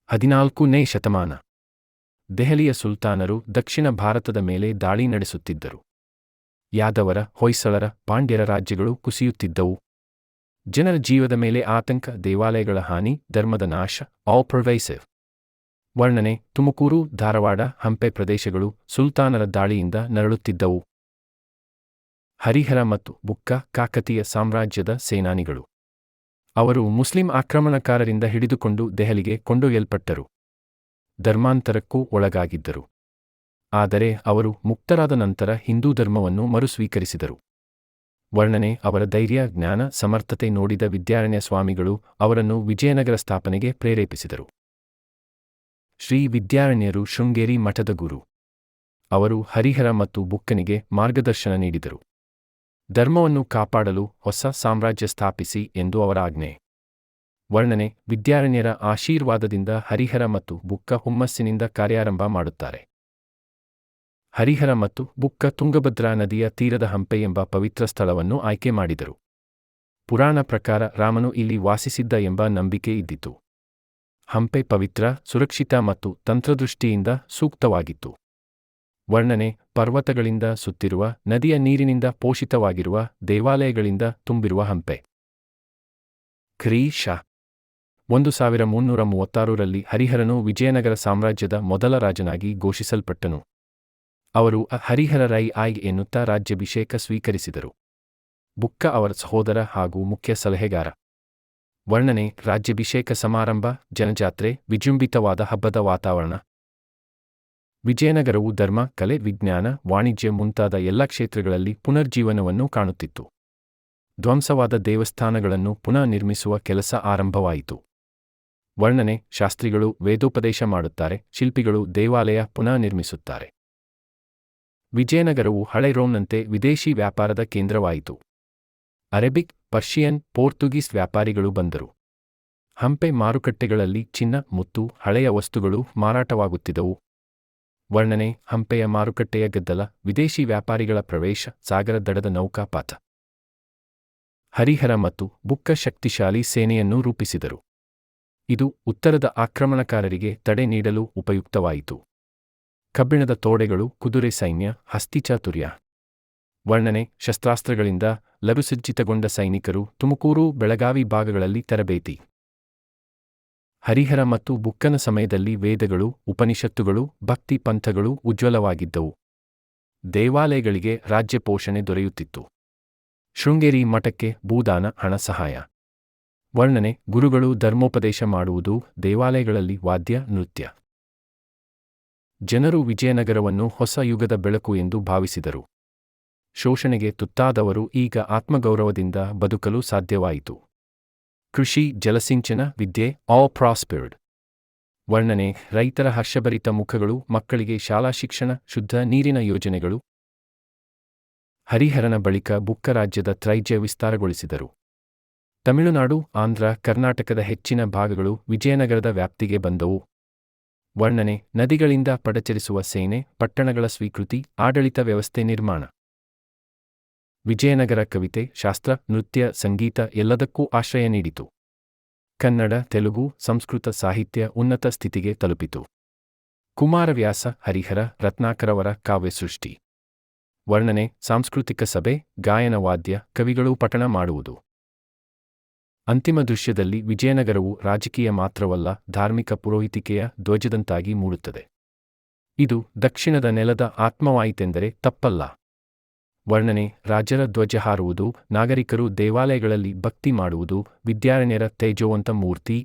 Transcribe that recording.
14ನೇ ಶತಮಾನ. ದೆಹಲಿಯ ಸುಲ್ತಾನರು ದಕ್ಷಿಣ ಭಾರತದ ಮೇಲೆ ದಾಳಿ ನಡೆಸುತ್ತಿದ್ದರು. ಯಾದವರ, ಹೊಯ್ಸಳರ, ಪಾಂಡ್ಯರ ರಾಜ್ಯಗಳು ಕುಸಿಯುತ್ತಿದ್ದವು. ಜನರ ಜೀವದ ಮೇಲೆ ಆತಂಕ, ದೇವಾಲಯಗಳ ಹಾನಿ, ಧರ್ಮದ ನಾಶ, ಆಲ್ ಪರ್ವೈಸಿವ್. ವರ್ಣನೆ: ತುಮಕೂರು, ಧಾರವಾಡ, ಹಂಪೆ ಪ್ರದೇಶಗಳು ಸುಲ್ತಾನರ ದಾಳಿಯಿಂದ ನರಳುತ್ತಿದ್ದವು. ಹರಿಹರ ಮತ್ತು ಬುಕ್ಕ ಕಾಕತೀಯ ಸಾಮ್ರಾಜ್ಯದ ಸೇನಾನಿಗಳು. ಅವರು ಮುಸ್ಲಿಂ ಆಕ್ರಮಣಕಾರರಿಂದ ಹಿಡಿದುಕೊಂಡು ದೆಹಲಿಗೆ ಕೊಂಡೊಯ್ಯಲ್ಪಟ್ಟರು. ಧರ್ಮಾಂತರಕ್ಕೂ ಒಳಗಾಗಿದ್ದರು. ಆದರೆ ಅವರು ಮುಕ್ತರಾದ ನಂತರ ಹಿಂದೂ ಧರ್ಮವನ್ನು ಮರುಸ್ವೀಕರಿಸಿದರು. ವರ್ಣನೆ: ಅವರ ಧೈರ್ಯ, ಜ್ಞಾನ, ಸಮರ್ಥತೆ ನೋಡಿದ ವಿದ್ಯಾರಣ್ಯ ಸ್ವಾಮಿಗಳು ಅವರನ್ನು ವಿಜಯನಗರ ಸ್ಥಾಪನೆಗೆ ಪ್ರೇರೇಪಿಸಿದರು. ಶ್ರೀ ವಿದ್ಯಾರಣ್ಯರು ಶೃಂಗೇರಿ ಮಠದ ಗುರು. ಅವರು ಹರಿಹರ ಮತ್ತು ಬುಕ್ಕನಿಗೆ ಮಾರ್ಗದರ್ಶನ ನೀಡಿದರು. ಧರ್ಮವನ್ನು ಕಾಪಾಡಲು ಹೊಸ ಸಾಮ್ರಾಜ್ಯ ಸ್ಥಾಪಿಸಿ ಎಂದು ಅವರ ಆಜ್ಞೆ. ವರ್ಣನೆ: ವಿದ್ಯಾರಣ್ಯರ ಆಶೀರ್ವಾದದಿಂದ ಹರಿಹರ ಮತ್ತು ಬುಕ್ಕ ಹುಮ್ಮಸ್ಸಿನಿಂದ ಕಾರ್ಯಾರಂಭ ಮಾಡುತ್ತಾರೆ. ಹರಿಹರ ಮತ್ತು ಬುಕ್ಕ ತುಂಗಭದ್ರಾ ನದಿಯ ತೀರದ ಹಂಪೆ ಎಂಬ ಪವಿತ್ರ ಸ್ಥಳವನ್ನು ಆಯ್ಕೆ ಮಾಡಿದರು. ಪುರಾಣ ಪ್ರಕಾರ ರಾಮನು ಇಲ್ಲಿ ವಾಸಿಸಿದ್ದ ಎಂಬ ನಂಬಿಕೆ ಇದ್ದಿತು. ಹಂಪೆ ಪವಿತ್ರ, ಸುರಕ್ಷಿತ ಮತ್ತು ತಂತ್ರದೃಷ್ಟಿಯಿಂದ ಸೂಕ್ತವಾಗಿತ್ತು. ವರ್ಣನೆ: ಪರ್ವತಗಳಿಂದ ಸುತ್ತಿರುವ, ನದಿಯ ನೀರಿನಿಂದ ಪೋಷಿತವಾಗಿರುವ, ದೇವಾಲಯಗಳಿಂದ ತುಂಬಿರುವ ಹಂಪೆ. ಕ್ರಿ. ಶ. 1336ರಲ್ಲಿ ಹರಿಹರನು ವಿಜಯನಗರ ಸಾಮ್ರಾಜ್ಯದ ಮೊದಲ ರಾಜನಾಗಿ ಘೋಷಿಸಲ್ಪಟ್ಟನು. ಅವರು ಹರಿಹರ ರೈ ಆಯ್ ಎನ್ನುತ್ತಾ ರಾಜ್ಯಾಭಿಷೇಕ ಸ್ವೀಕರಿಸಿದರು. ಬುಕ್ಕ ಅವರ ಸಹೋದರ ಹಾಗೂ ಮುಖ್ಯ ಸಲಹೆಗಾರ. ವರ್ಣನೆ: ರಾಜ್ಯಾಭಿಷೇಕ ಸಮಾರಂಭ, ಜನಜಾತ್ರೆ, ವಿಜೃಂಭಿತವಾದ ಹಬ್ಬದ ವಾತಾವರಣ. ವಿಜಯನಗರವು ಧರ್ಮ, ಕಲೆ, ವಿಜ್ಞಾನ, ವಾಣಿಜ್ಯ ಮುಂತಾದ ಎಲ್ಲ ಕ್ಷೇತ್ರಗಳಲ್ಲಿ ಪುನರ್ಜೀವನವನ್ನು ಕಾಣುತ್ತಿತ್ತು. ಧ್ವಂಸವಾದ ದೇವಸ್ಥಾನಗಳನ್ನು ಪುನಃ ನಿರ್ಮಿಸುವ ಕೆಲಸ ಆರಂಭವಾಯಿತು. ವರ್ಣನೆ: ಶಾಸ್ತ್ರಿಗಳು ವೇದೋಪದೇಶ ಮಾಡುತ್ತಾರೆ, ಶಿಲ್ಪಿಗಳು ದೇವಾಲಯ ಪುನಃ ನಿರ್ಮಿಸುತ್ತಾರೆ. ವಿಜಯನಗರವು ಹಳೆ ರೋಮ್ನಂತೆ ವಿದೇಶಿ ವ್ಯಾಪಾರದ ಕೇಂದ್ರವಾಯಿತು. ಅರೇಬಿಕ್, ಪರ್ಷಿಯನ್, ಪೋರ್ಚುಗೀಸ್ ವ್ಯಾಪಾರಿಗಳು ಬಂದರು. ಹಂಪೆ ಮಾರುಕಟ್ಟೆಗಳಲ್ಲಿ ಚಿನ್ನ, ಮುತ್ತು, ಹಳೆಯ ವಸ್ತುಗಳು ಮಾರಾಟವಾಗುತ್ತಿದ್ದವು. ವರ್ಣನೆ: ಹಂಪೆಯ ಮಾರುಕಟ್ಟೆಯ ಗದ್ದಲ, ವಿದೇಶಿ ವ್ಯಾಪಾರಿಗಳ ಪ್ರವೇಶ, ಸಾಗರ ದಡದ ನೌಕಾಪಾತ. ಹರಿಹರ ಮತ್ತು ಬುಕ್ಕ ಶಕ್ತಿಶಾಲಿ ಸೇನೆಯನ್ನು ರೂಪಿಸಿದರು. ಇದು ಉತ್ತರದ ಆಕ್ರಮಣಕಾರರಿಗೆ ತಡೆ ನೀಡಲು ಉಪಯುಕ್ತವಾಯಿತು. ಕಬ್ಬಿಣದ ತೋಡೆಗಳು, ಕುದುರೆ ಸೈನ್ಯ, ಹಸ್ತಿಚಾತುರ್ಯ. ವರ್ಣನೆ: ಶಸ್ತ್ರಾಸ್ತ್ರಗಳಿಂದ ಲಘುಸಜ್ಜಿತಗೊಂಡ ಸೈನಿಕರು ತುಮಕೂರು, ಬೆಳಗಾವಿ ಭಾಗಗಳಲ್ಲಿ ತರಬೇತಿ. ಹರಿಹರ ಮತ್ತು ಬುಕ್ಕನ ಸಮಯದಲ್ಲಿ ವೇದಗಳು, ಉಪನಿಷತ್ತುಗಳು, ಭಕ್ತಿ ಪಂಥಗಳು ಉಜ್ವಲವಾಗಿದ್ದವು. ದೇವಾಲಯಗಳಿಗೆ ರಾಜ್ಯ ಪೋಷಣೆ ದೊರೆಯುತ್ತಿತ್ತು. ಶೃಂಗೇರಿ ಮಠಕ್ಕೆ ಭೂದಾನ, ಹಣ ಸಹಾಯ. ವರ್ಣನೆ: ಗುರುಗಳು ಧರ್ಮೋಪದೇಶ ಮಾಡುವುದು, ದೇವಾಲಯಗಳಲ್ಲಿ ವಾದ್ಯ, ನೃತ್ಯ. ಜನರು ವಿಜಯನಗರವನ್ನು ಹೊಸ ಯುಗದ ಬೆಳಕು ಎಂದು ಭಾವಿಸಿದರು. ಶೋಷಣೆಗೆ ತುತ್ತಾದವರು ಈಗ ಆತ್ಮಗೌರವದಿಂದ ಬದುಕಲು ಸಾಧ್ಯವಾಯಿತು. ಕೃಷಿ, ಜಲಸಿಂಚನ, ವಿದ್ಯೆ, ಆಲ್ ಪ್ರಾಸ್ಪೆರ್ಡ್. ವರ್ಣನೆ: ರೈತರ ಹರ್ಷಭರಿತ ಮುಖಗಳು, ಮಕ್ಕಳಿಗೆ ಶಾಲಾ ಶಿಕ್ಷಣ, ಶುದ್ಧ ನೀರಿನ ಯೋಜನೆಗಳು. ಹರಿಹರನ ಬಳಿಕ ಬುಕ್ಕ ರಾಜ್ಯದ ತ್ರೈಜ್ಯ ವಿಸ್ತಾರಗೊಳಿಸಿದರು. ತಮಿಳುನಾಡು, ಆಂಧ್ರ, ಕರ್ನಾಟಕದ ಹೆಚ್ಚಿನ ಭಾಗಗಳು ವಿಜಯನಗರದ ವ್ಯಾಪ್ತಿಗೆ ಬಂದವು. ವರ್ಣನೆ: ನದಿಗಳಿಂದ ಪಡಚರಿಸುವ ಸೇನೆ, ಪಟ್ಟಣಗಳ ಸ್ವೀಕೃತಿ, ಆಡಳಿತ ವ್ಯವಸ್ಥೆ ನಿರ್ಮಾಣ. ವಿಜಯನಗರ ಕವಿತೆ, ಶಾಸ್ತ್ರ, ನೃತ್ಯ, ಸಂಗೀತ ಎಲ್ಲದಕ್ಕೂ ಆಶ್ರಯ ನೀಡಿತು. ಕನ್ನಡ, ತೆಲುಗು, ಸಂಸ್ಕೃತ ಸಾಹಿತ್ಯ ಉನ್ನತ ಸ್ಥಿತಿಗೆ ತಲುಪಿತು. ಕುಮಾರವ್ಯಾಸ, ಹರಿಹರ, ರತ್ನಾಕರವರ ಕಾವ್ಯಸೃಷ್ಟಿ. ವರ್ಣನೆ: ಸಾಂಸ್ಕೃತಿಕ ಸಭೆ, ಗಾಯನ, ವಾದ್ಯ, ಕವಿಗಳು ಪಠಣ ಮಾಡುವುದು. ಅಂತಿಮ ದೃಶ್ಯದಲ್ಲಿ ವಿಜಯನಗರವು ರಾಜಕೀಯ ಮಾತ್ರವಲ್ಲ, ಧಾರ್ಮಿಕ ಪುರೋಹಿತಿಕೆಯ ಧ್ವಜದಂತಾಗಿ ಮೂಡುತ್ತದೆ. ಇದು ದಕ್ಷಿಣದ ನೆಲದ ಆತ್ಮವಾಯಿತೆಂದರೆ ತಪ್ಪಲ್ಲ. ವರ್ಣನೆ: ರಾಜರ ಧ್ವಜ ಹಾರುವುದು, ನಾಗರಿಕರು ದೇವಾಲಯಗಳಲ್ಲಿ ಭಕ್ತಿ ಮಾಡುವುದು, ವಿದ್ಯಾರಣ್ಯರ ತೇಜೋವಂತ ಮೂರ್ತಿ,